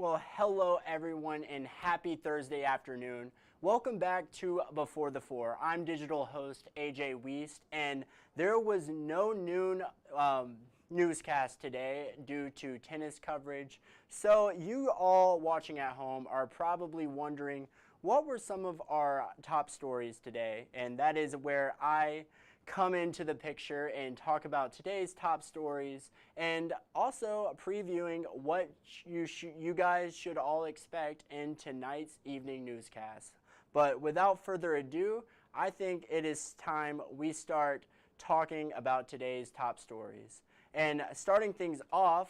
Well, hello everyone and happy Thursday afternoon. Welcome back to Before the Four. I'm digital host A.J. Wuest, and there was no noon newscast today due to tennis coverage. So you all watching at home are probably wondering what were some of our top stories today, and that is where I come into the picture and talk about today's top stories and also previewing what you guys should all expect in tonight's evening newscast. But without further ado, I think it is time we start talking about today's top stories. And starting things off,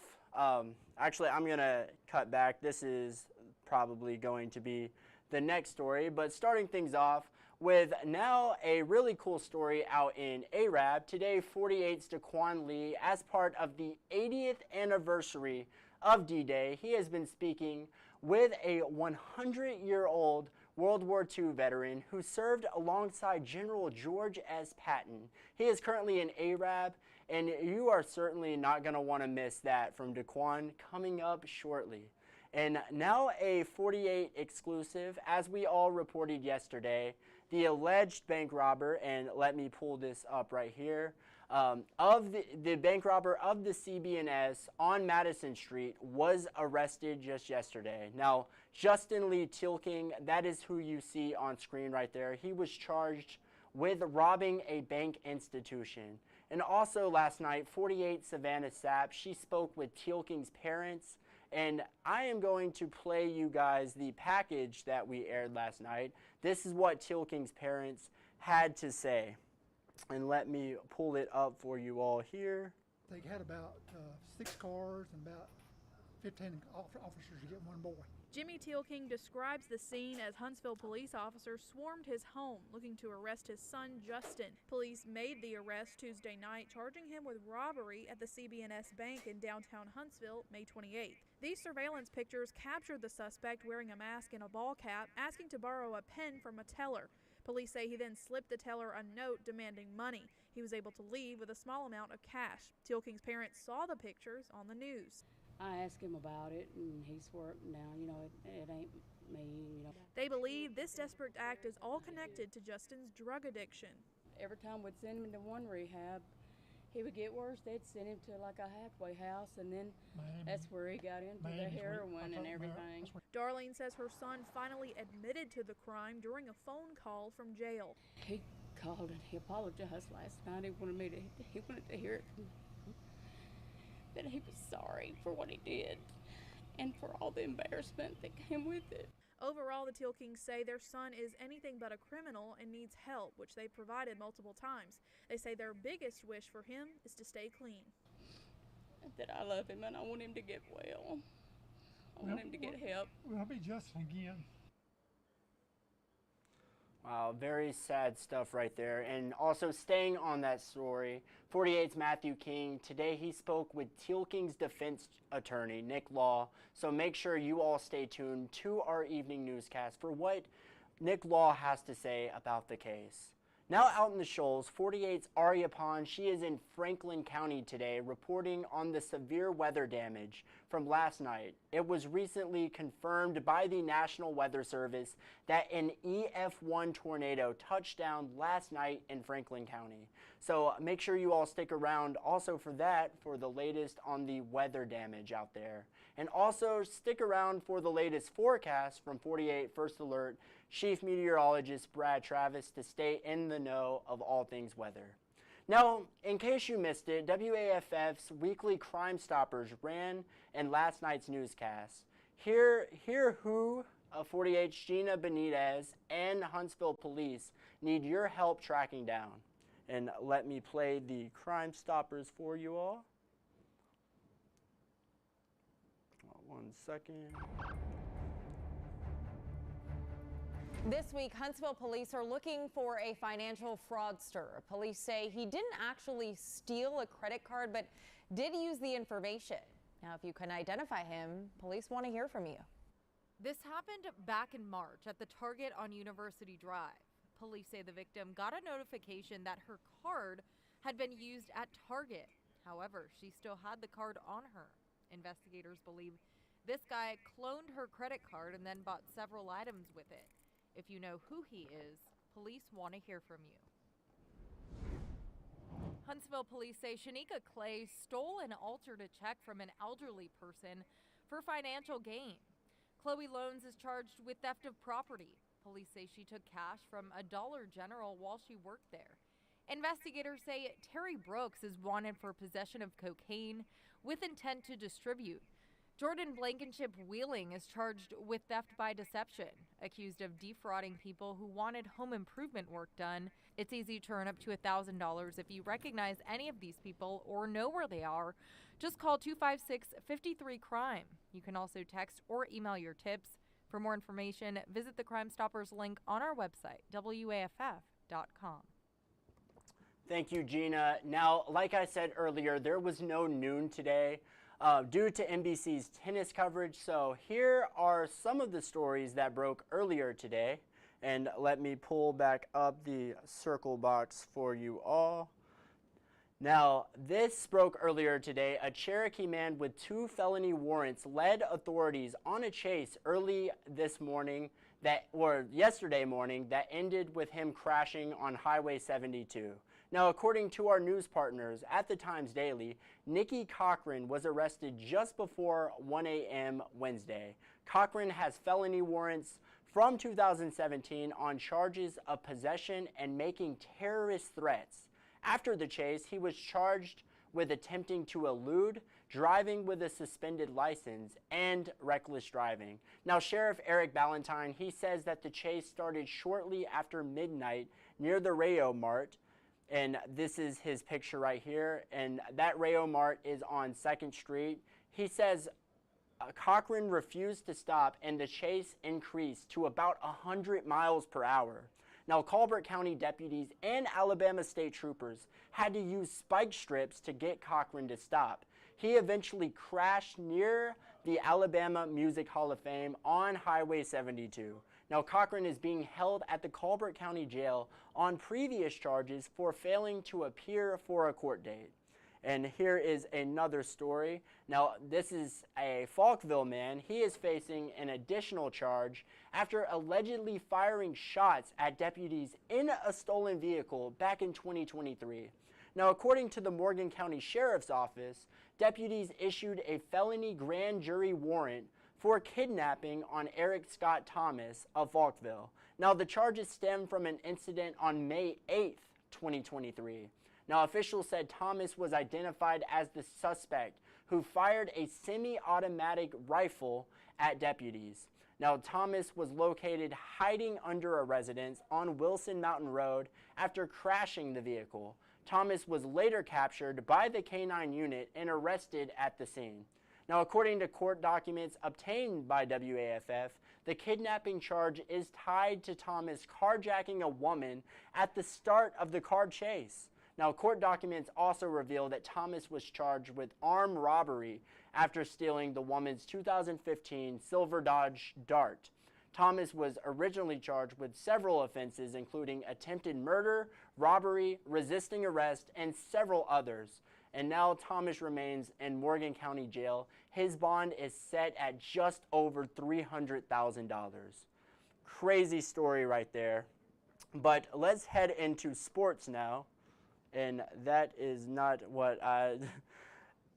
actually I'm going to cut back. This is probably going to be the next story, but starting things off with now a really cool story out in Arab. Today, 48's Daquan Lee, as part of the 80th anniversary of D-Day, he has been speaking with a 100-year-old World War II veteran who served alongside General George S. Patton. He is currently in Arab, and you are certainly not going to want to miss that from Daquan coming up shortly. And now a 48 exclusive, as we all reported yesterday, the alleged bank robber, and let me pull this up right here, of the bank robber of the CB&S on Madison Street was arrested just yesterday. Now, Justin Lee Tilking, that is who you see on screen right there. He was charged with robbing a bank institution. And also last night, 48 Savannah Sapp, she spoke with Tilking's parents. And I am going to play you guys the package that we aired last night. This is what Tilking's parents had to say. And let me pull it up for you all here. They had about 6 cars and about 15 officers to get one boy. Jimmy Tilking describes the scene as Huntsville police officers swarmed his home looking to arrest his son, Justin. Police made the arrest Tuesday night, charging him with robbery at the CB&S Bank in downtown Huntsville, May 28th. These surveillance pictures captured the suspect wearing a mask and a ball cap, asking to borrow a pen from a teller. Police say he then slipped the teller a note demanding money. He was able to leave with a small amount of cash. Tilking's parents saw the pictures on the news. I asked him about it, and he swore, now, it ain't me, They believe this desperate act is all connected to Justin's drug addiction. Every time we'd send him to one rehab, he would get worse. They'd send him to like a halfway house, and then that's where he got into the heroin and everything. Darlene says her son finally admitted to the crime during a phone call from jail. He called and he apologized last night. He wanted to hear it from that he was sorry for what he did and for all the embarrassment that came with it. Overall, the Tilkings say their son is anything but a criminal and needs help, which they provided multiple times. They say their biggest wish for him is to stay clean. That I love him and I want him to get well. I want him to get help. We'll be Justin again. Wow, very sad stuff right there. And also staying on that story, 48's Matthew King, today he spoke with Tilking's defense attorney, Nick Law. So make sure you all stay tuned to our evening newscast for what Nick Law has to say about the case. Now out in the Shoals, 48's Aria Pond, she is in Franklin County today reporting on the severe weather damage from last night. It was recently confirmed by the National Weather Service that an EF1 tornado touched down last night in Franklin County. So make sure you all stick around also for that, for the latest on the weather damage out there. And also stick around for the latest forecast from 48 First Alert Chief Meteorologist Brad Travis to stay in the know of all things weather. Now, in case you missed it, WAFF's weekly Crime Stoppers ran in last night's newscast. Hear who 48's Gina Benitez and Huntsville Police need your help tracking down. And let me play the Crime Stoppers for you all. 1 second. This week, Huntsville police are looking for a financial fraudster. Police say he didn't actually steal a credit card, but did use the information. Now, if you can identify him, police want to hear from you. This happened back in March at the Target on University Drive. Police say the victim got a notification that her card had been used at Target. However, she still had the card on her. Investigators believe This guy cloned her credit card and then bought several items with it. If you know who he is, police want to hear from you. Huntsville police say Shanika Clay stole and altered a check from an elderly person for financial gain. Chloe Loans is charged with theft of property. Police say she took cash from a Dollar General while she worked there. Investigators say Terry Brooks is wanted for possession of cocaine with intent to distribute. Jordan Blankenship Wheeling is charged with theft by deception, accused of defrauding people who wanted home improvement work done. It's easy to earn up to $1,000 if you recognize any of these people or know where they are. Just call 256-53-CRIME. You can also text or email your tips. For more information, visit the Crime Stoppers link on our website, WAFF.com. Thank you, Gina. Now, like I said earlier, there was no noon today due to NBC's tennis coverage. So here are some of the stories that broke earlier today. And let me pull back up the circle box for you all. Now, this broke earlier today. A Cherokee man with 2 felony warrants led authorities on a chase early this morning yesterday morning that ended with him crashing on Highway 72. Now, according to our news partners at the Times Daily, Nikki Cochran was arrested just before 1 a.m. Wednesday. Cochran has felony warrants from 2017 on charges of possession and making terrorist threats. After the chase, he was charged with attempting to elude, driving with a suspended license, and reckless driving. Now, Sheriff Eric Ballantyne, he says that the chase started shortly after midnight near the Rayo Mart, and this is his picture right here, and that Rayo Mart is on 2nd Street. He says Cochran refused to stop, and the chase increased to about 100 miles per hour. Now, Colbert County deputies and Alabama state troopers had to use spike strips to get Cochran to stop. He eventually crashed near the Alabama Music Hall of Fame on Highway 72. Now, Cochran is being held at the Colbert County Jail on previous charges for failing to appear for a court date. And here is another story. Now, this is a Falkville man. He is facing an additional charge after allegedly firing shots at deputies in a stolen vehicle back in 2023. Now, according to the Morgan County Sheriff's Office, deputies issued a felony grand jury warrant for kidnapping on Eric Scott Thomas of Falkville. Now, the charges stem from an incident on May 8th, 2023. Now, officials said Thomas was identified as the suspect who fired a semi-automatic rifle at deputies. Now, Thomas was located hiding under a residence on Wilson Mountain Road after crashing the vehicle. Thomas was later captured by the K-9 unit and arrested at the scene. Now, according to court documents obtained by WAFF, the kidnapping charge is tied to Thomas carjacking a woman at the start of the car chase. Now, court documents also reveal that Thomas was charged with armed robbery after stealing the woman's 2015 Silver Dodge Dart. Thomas was originally charged with several offenses, including attempted murder, robbery, resisting arrest, and several others. And now Thomas remains in Morgan County Jail. His bond is set at just over $300,000. Crazy story right there. But let's head into sports now. And that is not what I...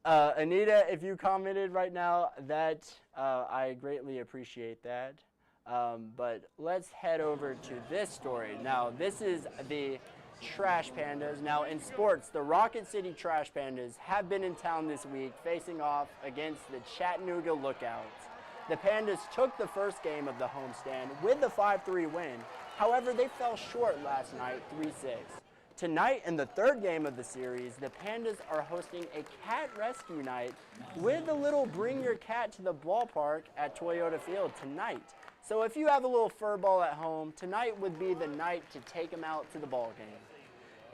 Anita, if you commented right now, that I greatly appreciate that. But let's head over to this story. Now, this is the Trash Pandas. Now, in sports, the Rocket City Trash Pandas have been in town this week facing off against the Chattanooga Lookouts. The Pandas took the first game of the homestand with the 5-3 win. However, they fell short last night, 3-6. Tonight, in the third game of the series, the Pandas are hosting a cat rescue night with a little bring your cat to the ballpark at Toyota Field tonight. So if you have a little fur ball at home, tonight would be the night to take them out to the ball game.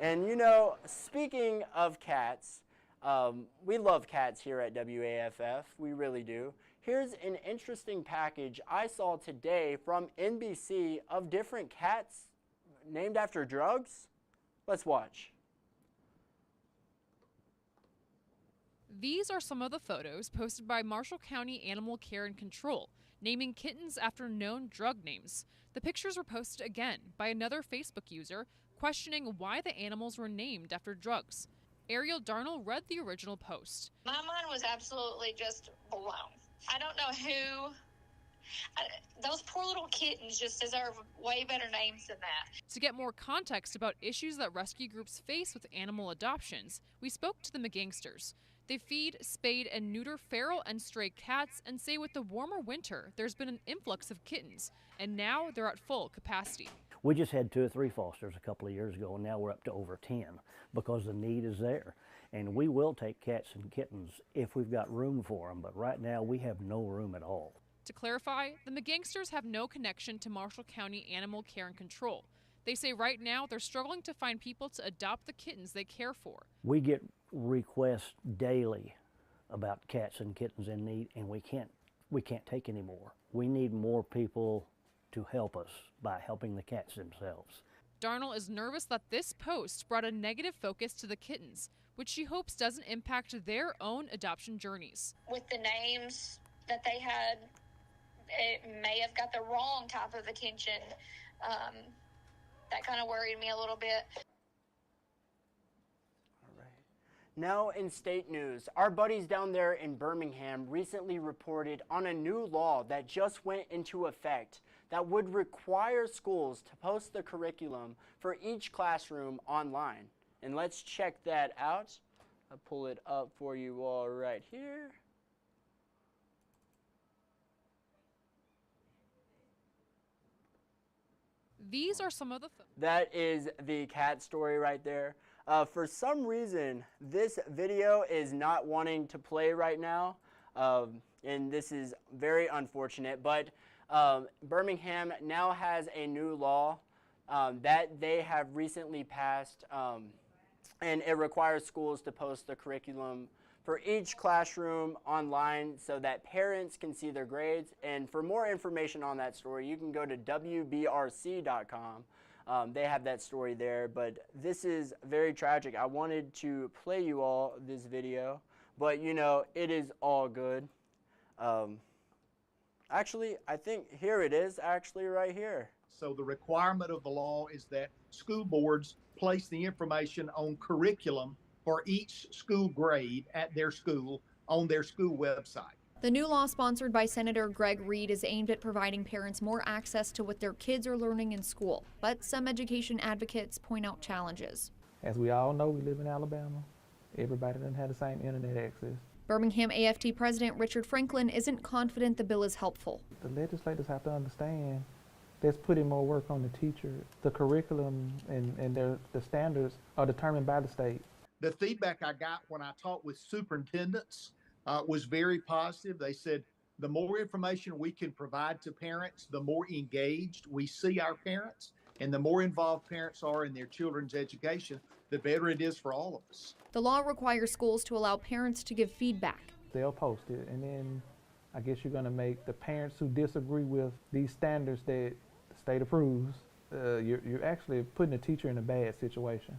And you know, speaking of cats, we love cats here at WAFF, we really do. Here's an interesting package I saw today from NBC of different cats named after drugs. Let's watch. These are some of the photos posted by Marshall County Animal Care and Control, naming kittens after known drug names. The pictures were posted again by another Facebook user questioning why the animals were named after drugs. Ariel Darnell read the original post. My mind was absolutely just blown. I don't know who. Those poor little kittens just deserve way better names than that. To get more context about issues that rescue groups face with animal adoptions, we spoke to the McGangsters. They feed, spade, and neuter feral and stray cats and say with the warmer winter, there's been an influx of kittens, and now they're at full capacity. We just had 2 or 3 fosters a couple of years ago, and now we're up to over 10 because the need is there. And we will take cats and kittens if we've got room for them, but right now we have no room at all. To clarify, the McGangsters have no connection to Marshall County Animal Care and Control. They say right now they're struggling to find people to adopt the kittens they care for. We get requests daily about cats and kittens in need, and we can't take any more. We need more people to help us by helping the cats themselves. Darnell is nervous that this post brought a negative focus to the kittens, which she hopes doesn't impact their own adoption journeys. With the names that they had, it may have got the wrong type of attention. That kind of worried me a little bit. All right. Now in state news, our buddies down there in Birmingham recently reported on a new law that just went into effect that would require schools to post the curriculum for each classroom online. And let's check that out. I'll pull it up for you all right here. These are some of the That is the cat story right there. For some reason, this video is not wanting to play right now, and this is very unfortunate, but Birmingham now has a new law that they have recently passed, and it requires schools to post the curriculum for each classroom online so that parents can see their grades. And for more information on that story, you can go to WBRC.com. They have that story there, but this is very tragic. I wanted to play you all this video, but you know, it is all good. Actually, I think here it is, actually right here. So the requirement of the law is that school boards place the information on curriculum for each school grade at their school on their school website. The new law, sponsored by Senator Greg Reed, is aimed at providing parents more access to what their kids are learning in school, but some education advocates point out challenges. As we all know, we live in Alabama. Everybody doesn't have the same internet access. Birmingham AFT President Richard Franklin isn't confident the bill is helpful. The legislators have to understand that's putting more work on the teacher. The curriculum and the standards are determined by the state. The feedback I got when I talked with superintendents was very positive. They said the more information we can provide to parents, the more engaged we see our parents, and the more involved parents are in their children's education, the better it is for all of us. The law requires schools to allow parents to give feedback. They'll post it, and then I guess you're going to make the parents who disagree with these standards that the state approves, you're actually putting a teacher in a bad situation,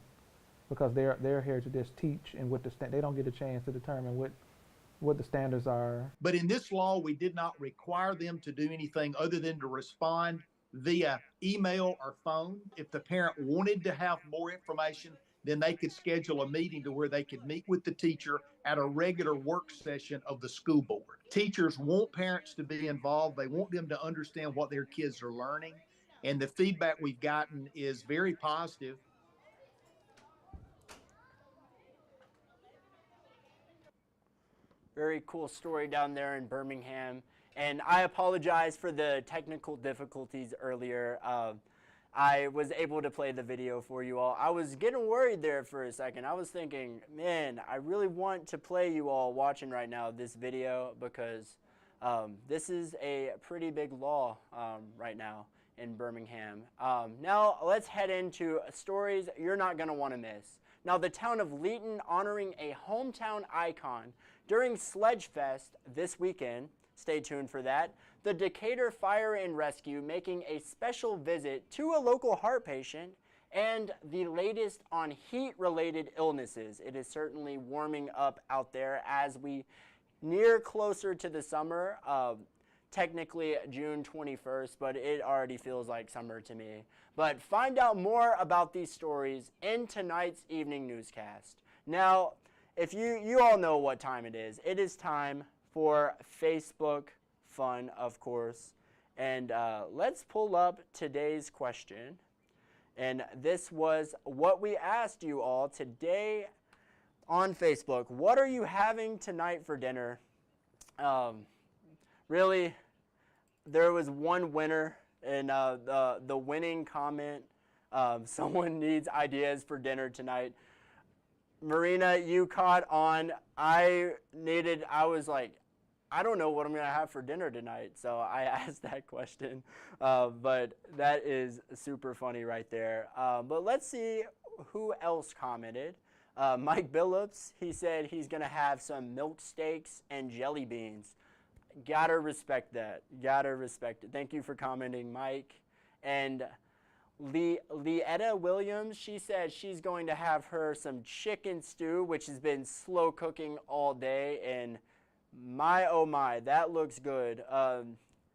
because they're here to just teach, and they don't get a chance to determine what the standards are. But in this law, we did not require them to do anything other than to respond via email or phone. If the parent wanted to have more information, then they could schedule a meeting to where they could meet with the teacher at a regular work session of the school board. Teachers want parents to be involved. They want them to understand what their kids are learning. And the feedback we've gotten is very positive. Very cool story down there in Birmingham. And I apologize for the technical difficulties earlier. I was able to play the video for you all. I was getting worried there for a second. I was thinking, man, I really want to play you all watching right now this video, because this is a pretty big law right now in Birmingham. Now let's head into stories you're not going to want to miss. Now, the town of Leeton honoring a hometown icon during Sledge Fest this weekend. Stay tuned for that. The Decatur Fire and Rescue making a special visit to a local heart patient, and the latest on heat-related illnesses. It is certainly warming up out there as we near closer to the summer. Technically June 21st, but it already feels like summer to me. But find out more about these stories in tonight's evening newscast. Now, if you all know what time it is time for Facebook fun, of course. And let's pull up today's question. And this was what we asked you all today on Facebook. What are you having tonight for dinner? Really, there was one winner, and the winning comment, someone needs ideas for dinner tonight. Marina, you caught on. I was like, I don't know what I'm going to have for dinner tonight, so I asked that question. But that is super funny right there. But let's see who else commented. Mike Billups, he said he's going to have some milk steaks and jelly beans. Gotta respect that. Gotta respect it. Thank you for commenting, Mike. And Leetta Williams, she said she's going to have her some chicken stew, which has been slow cooking all day. And my, oh my, that looks good.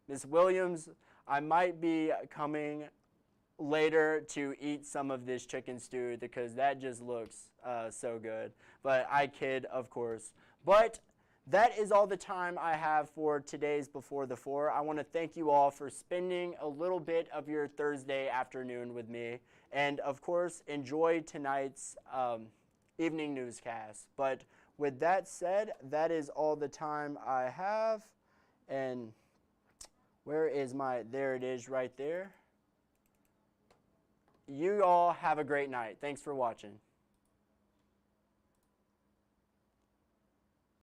Miss Williams, I might be coming later to eat some of this chicken stew because that just looks so good. But I kid, of course. But that is all the time I have for today's Before the Four. I want to thank you all for spending a little bit of your Thursday afternoon with me. And, of course, enjoy tonight's evening newscast. But with that said, that is all the time I have. And where is my, there it is right there. You all have a great night. Thanks for watching.